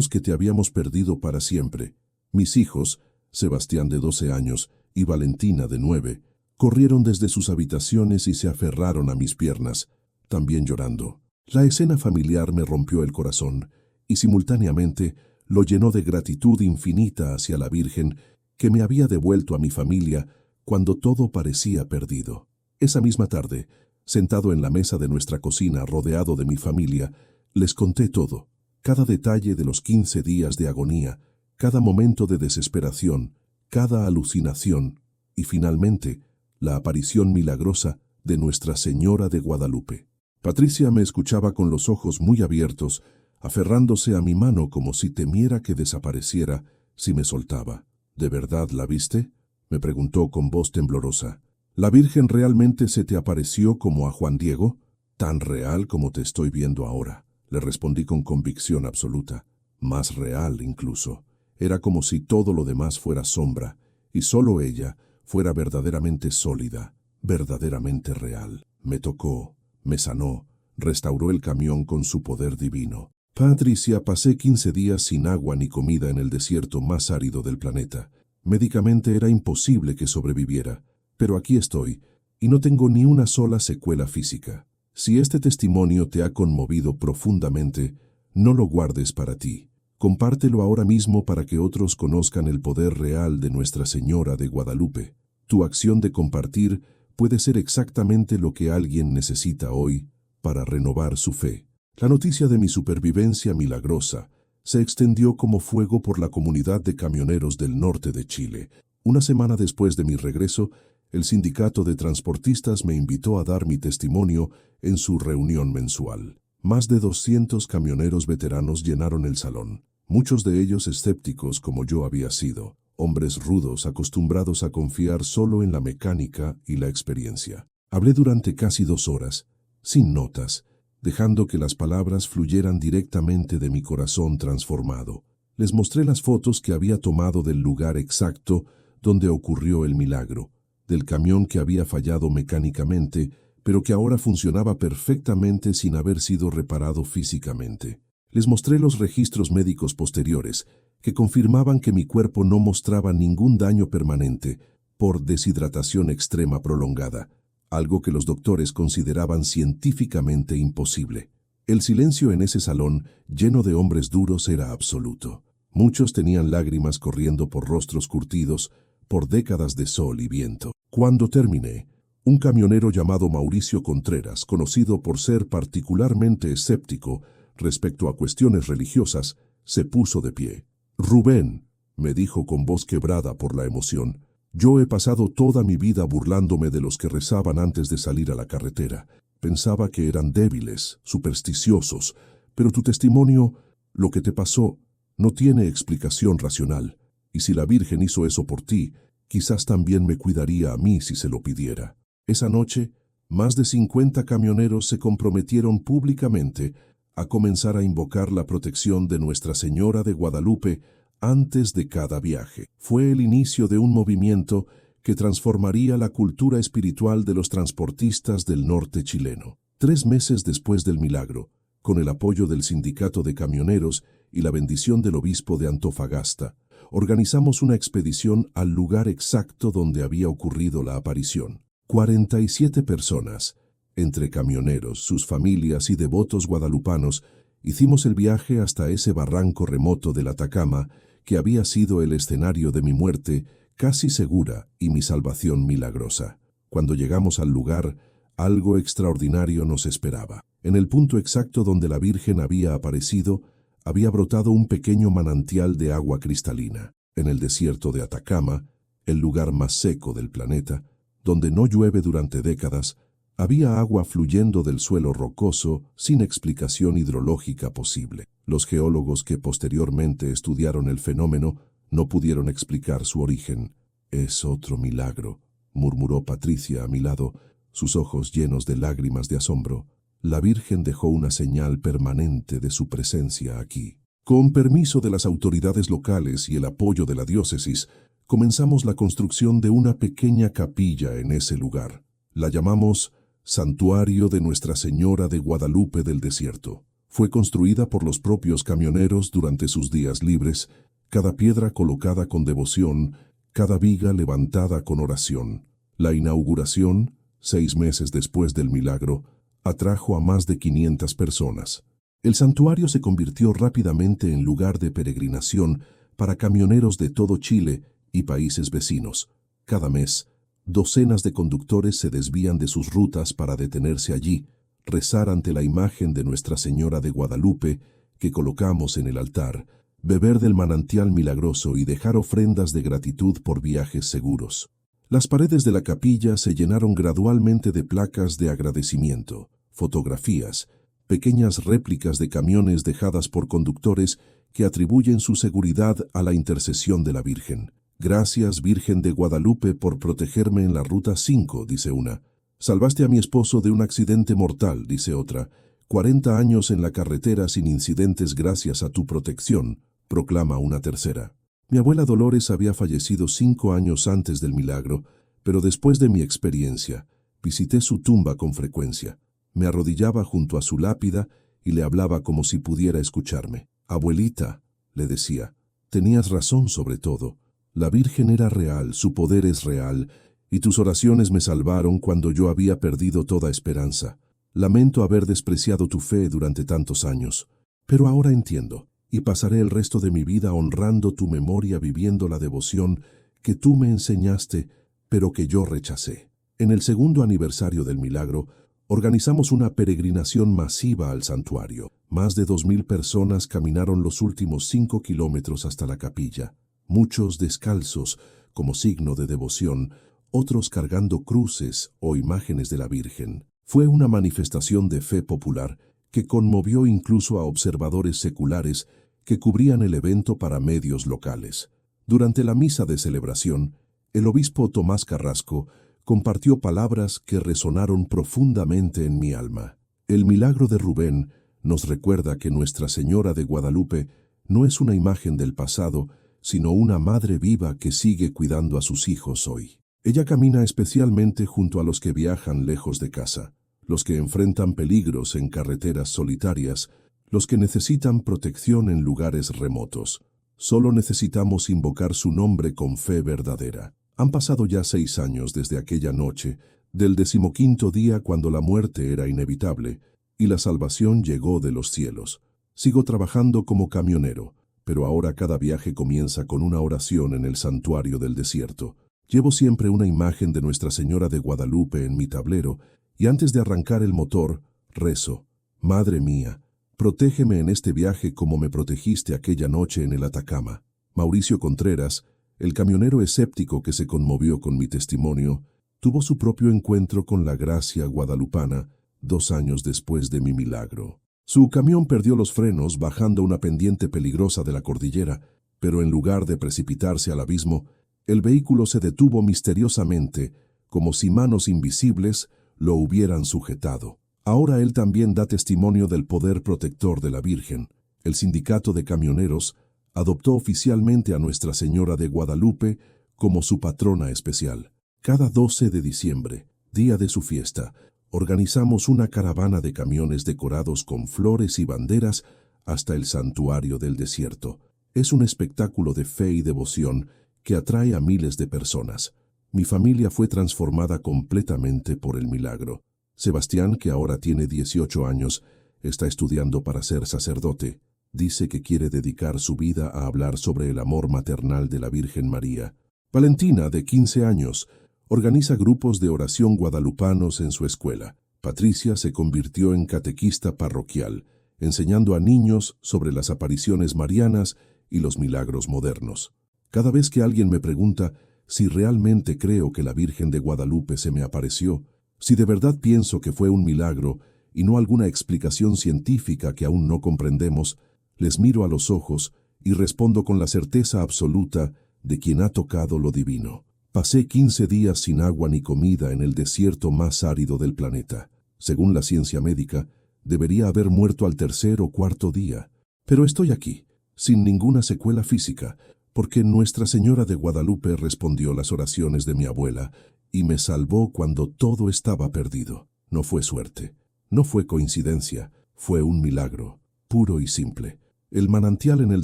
Speaker 1: que te habíamos perdido para siempre». Mis hijos, Sebastián de 12 años y Valentina de 9, corrieron desde sus habitaciones y se aferraron a mis piernas, también llorando. La escena familiar me rompió el corazón y simultáneamente lo llenó de gratitud infinita hacia la Virgen que me había devuelto a mi familia cuando todo parecía perdido. Esa misma tarde, sentado en la mesa de nuestra cocina rodeado de mi familia, les conté todo, cada detalle de los 15 días de agonía, cada momento de desesperación, cada alucinación y finalmente la aparición milagrosa de Nuestra Señora de Guadalupe. Patricia me escuchaba con los ojos muy abiertos, aferrándose a mi mano como si temiera que desapareciera si me soltaba. «¿De verdad la viste?», me preguntó con voz temblorosa. ¿La Virgen realmente se te apareció como a Juan Diego? Tan real como te estoy viendo ahora, le respondí con convicción absoluta. Más real incluso. Era como si todo lo demás fuera sombra, y solo ella fuera verdaderamente sólida, verdaderamente real. Me tocó, me sanó, restauró el camión con su poder divino. Patricia, pasé 15 días sin agua ni comida en el desierto más árido del planeta. Médicamente era imposible que sobreviviera, pero aquí estoy, y no tengo ni una sola secuela física. Si este testimonio te ha conmovido profundamente, no lo guardes para ti. Compártelo ahora mismo para que otros conozcan el poder real de Nuestra Señora de Guadalupe. Tu acción de compartir puede ser exactamente lo que alguien necesita hoy para renovar su fe. La noticia de mi supervivencia milagrosa se extendió como fuego por la comunidad de camioneros del norte de Chile. Una semana después de mi regreso, el sindicato de transportistas me invitó a dar mi testimonio en su reunión mensual. Más de 200 camioneros veteranos llenaron el salón, muchos de ellos escépticos como yo había sido, hombres rudos acostumbrados a confiar solo en la mecánica y la experiencia. Hablé durante casi 2 horas, sin notas, dejando que las palabras fluyeran directamente de mi corazón transformado. Les mostré las fotos que había tomado del lugar exacto donde ocurrió el milagro, del camión que había fallado mecánicamente, pero que ahora funcionaba perfectamente sin haber sido reparado físicamente. Les mostré los registros médicos posteriores, que confirmaban que mi cuerpo no mostraba ningún daño permanente por deshidratación extrema prolongada, algo que los doctores consideraban científicamente imposible. El silencio en ese salón, lleno de hombres duros, era absoluto. Muchos tenían lágrimas corriendo por rostros curtidos por décadas de sol y viento. Cuando terminé, un camionero llamado Mauricio Contreras, conocido por ser particularmente escéptico respecto a cuestiones religiosas, se puso de pie. «Rubén», me dijo con voz quebrada por la emoción, «yo he pasado toda mi vida burlándome de los que rezaban antes de salir a la carretera. Pensaba que eran débiles, supersticiosos, pero tu testimonio, lo que te pasó, no tiene explicación racional. Y si la Virgen hizo eso por ti, quizás también me cuidaría a mí si se lo pidiera». Esa noche, más de 50 camioneros se comprometieron públicamente a comenzar a invocar la protección de Nuestra Señora de Guadalupe antes de cada viaje. Fue el inicio de un movimiento que transformaría la cultura espiritual de los transportistas del norte chileno. 3 meses después del milagro, con el apoyo del sindicato de camioneros y la bendición del obispo de Antofagasta, organizamos una expedición al lugar exacto donde había ocurrido la aparición. 47 personas, entre camioneros, sus familias y devotos guadalupanos, hicimos el viaje hasta ese barranco remoto del Atacama que había sido el escenario de mi muerte casi segura y mi salvación milagrosa. Cuando llegamos al lugar, algo extraordinario nos esperaba. En el punto exacto donde la Virgen había aparecido, había brotado un pequeño manantial de agua cristalina. En el desierto de Atacama, el lugar más seco del planeta, donde no llueve durante décadas, había agua fluyendo del suelo rocoso sin explicación hidrológica posible. Los geólogos que posteriormente estudiaron el fenómeno no pudieron explicar su origen. «Es otro milagro», murmuró Patricia a mi lado, sus ojos llenos de lágrimas de asombro. «La Virgen dejó una señal permanente de su presencia aquí». Con permiso de las autoridades locales y el apoyo de la diócesis, comenzamos la construcción de una pequeña capilla en ese lugar. La llamamos Santuario de Nuestra Señora de Guadalupe del Desierto. Fue construida por los propios camioneros durante sus días libres, cada piedra colocada con devoción, cada viga levantada con oración. La inauguración, 6 meses después del milagro, atrajo a más de 500 personas. El santuario se convirtió rápidamente en lugar de peregrinación para camioneros de todo Chile y países vecinos. Cada mes, docenas de conductores se desvían de sus rutas para detenerse allí, rezar ante la imagen de Nuestra Señora de Guadalupe que colocamos en el altar, beber del manantial milagroso y dejar ofrendas de gratitud por viajes seguros. Las paredes de la capilla se llenaron gradualmente de placas de agradecimiento, fotografías, pequeñas réplicas de camiones dejadas por conductores que atribuyen su seguridad a la intercesión de la Virgen. Gracias, Virgen de Guadalupe, por protegerme en la Ruta 5, dice una. Salvaste a mi esposo de un accidente mortal, dice otra. 40 años en la carretera sin incidentes gracias a tu protección, proclama una tercera. Mi abuela Dolores había fallecido 5 años antes del milagro, pero después de mi experiencia, visité su tumba con frecuencia. Me arrodillaba junto a su lápida y le hablaba como si pudiera escucharme. Abuelita, le decía, tenías razón sobre todo. La Virgen era real, su poder es real, y tus oraciones me salvaron cuando yo había perdido toda esperanza. Lamento haber despreciado tu fe durante tantos años, pero ahora entiendo, y pasaré el resto de mi vida honrando tu memoria viviendo la devoción que tú me enseñaste, pero que yo rechacé. En el segundo aniversario del milagro, organizamos una peregrinación masiva al santuario. Más de 2000 personas caminaron los últimos 5 kilómetros hasta la capilla, muchos descalzos como signo de devoción, otros cargando cruces o imágenes de la Virgen. Fue una manifestación de fe popular que conmovió incluso a observadores seculares que cubrían el evento para medios locales. Durante la misa de celebración, el obispo Tomás Carrasco compartió palabras que resonaron profundamente en mi alma. El milagro de Rubén nos recuerda que Nuestra Señora de Guadalupe no es una imagen del pasado, sino una madre viva que sigue cuidando a sus hijos hoy. Ella camina especialmente junto a los que viajan lejos de casa, los que enfrentan peligros en carreteras solitarias, los que necesitan protección en lugares remotos. Solo necesitamos invocar su nombre con fe verdadera. Han pasado ya 6 años desde aquella noche, del 15º día cuando la muerte era inevitable y la salvación llegó de los cielos. Sigo trabajando como camionero, pero ahora cada viaje comienza con una oración en el santuario del desierto. Llevo siempre una imagen de Nuestra Señora de Guadalupe en mi tablero y antes de arrancar el motor, rezo: Madre mía, protégeme en este viaje como me protegiste aquella noche en el Atacama. Mauricio Contreras, el camionero escéptico que se conmovió con mi testimonio, tuvo su propio encuentro con la gracia guadalupana 2 años después de mi milagro. Su camión perdió los frenos bajando una pendiente peligrosa de la cordillera, pero en lugar de precipitarse al abismo, el vehículo se detuvo misteriosamente, como si manos invisibles lo hubieran sujetado. Ahora él también da testimonio del poder protector de la Virgen. El sindicato de camioneros adoptó oficialmente a Nuestra Señora de Guadalupe como su patrona especial. Cada 12 de diciembre, día de su fiesta, organizamos una caravana de camiones decorados con flores y banderas hasta el santuario del desierto. Es un espectáculo de fe y devoción que atrae a miles de personas. Mi familia fue transformada completamente por el milagro. Sebastián, que ahora tiene 18 años, está estudiando para ser sacerdote. Dice que quiere dedicar su vida a hablar sobre el amor maternal de la Virgen María. Valentina, de 15 años, organiza grupos de oración guadalupanos en su escuela. Patricia se convirtió en catequista parroquial, enseñando a niños sobre las apariciones marianas y los milagros modernos. Cada vez que alguien me pregunta si realmente creo que la Virgen de Guadalupe se me apareció, si de verdad pienso que fue un milagro y no alguna explicación científica que aún no comprendemos, les miro a los ojos y respondo con la certeza absoluta de quien ha tocado lo divino. Pasé 15 días sin agua ni comida en el desierto más árido del planeta. Según la ciencia médica, debería haber muerto al 3er o 4.º día. Pero estoy aquí, sin ninguna secuela física, porque Nuestra Señora de Guadalupe respondió las oraciones de mi abuela y me salvó cuando todo estaba perdido. No fue suerte, no fue coincidencia, fue un milagro, puro y simple. El manantial en el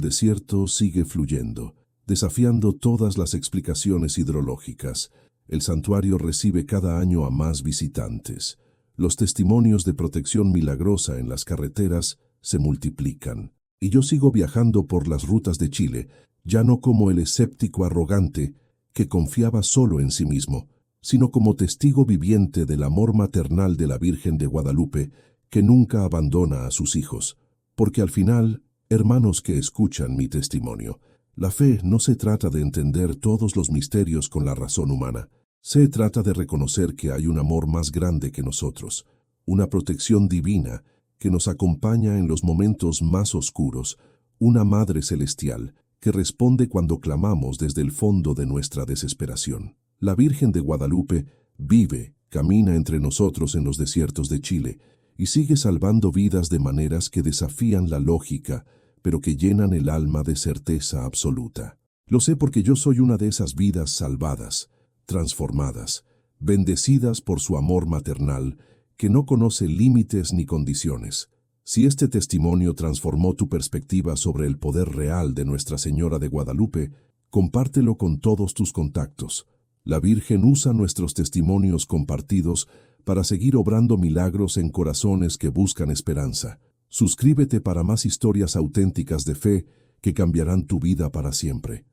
Speaker 1: desierto sigue fluyendo, desafiando todas las explicaciones hidrológicas. El santuario recibe cada año a más visitantes. Los testimonios de protección milagrosa en las carreteras se multiplican. Y yo sigo viajando por las rutas de Chile, ya no como el escéptico arrogante que confiaba solo en sí mismo, sino como testigo viviente del amor maternal de la Virgen de Guadalupe, que nunca abandona a sus hijos. Porque al final, hermanos que escuchan mi testimonio, la fe no se trata de entender todos los misterios con la razón humana. Se trata de reconocer que hay un amor más grande que nosotros, una protección divina que nos acompaña en los momentos más oscuros, una Madre Celestial que responde cuando clamamos desde el fondo de nuestra desesperación. La Virgen de Guadalupe vive, camina entre nosotros en los desiertos de Chile y sigue salvando vidas de maneras que desafían la lógica, pero que llenan el alma de certeza absoluta. Lo sé porque yo soy una de esas vidas salvadas, transformadas, bendecidas por su amor maternal, que no conoce límites ni condiciones. Si este testimonio transformó tu perspectiva sobre el poder real de Nuestra Señora de Guadalupe, compártelo con todos tus contactos. La Virgen usa nuestros testimonios compartidos para seguir obrando milagros en corazones que buscan esperanza. Suscríbete para más historias auténticas de fe que cambiarán tu vida para siempre.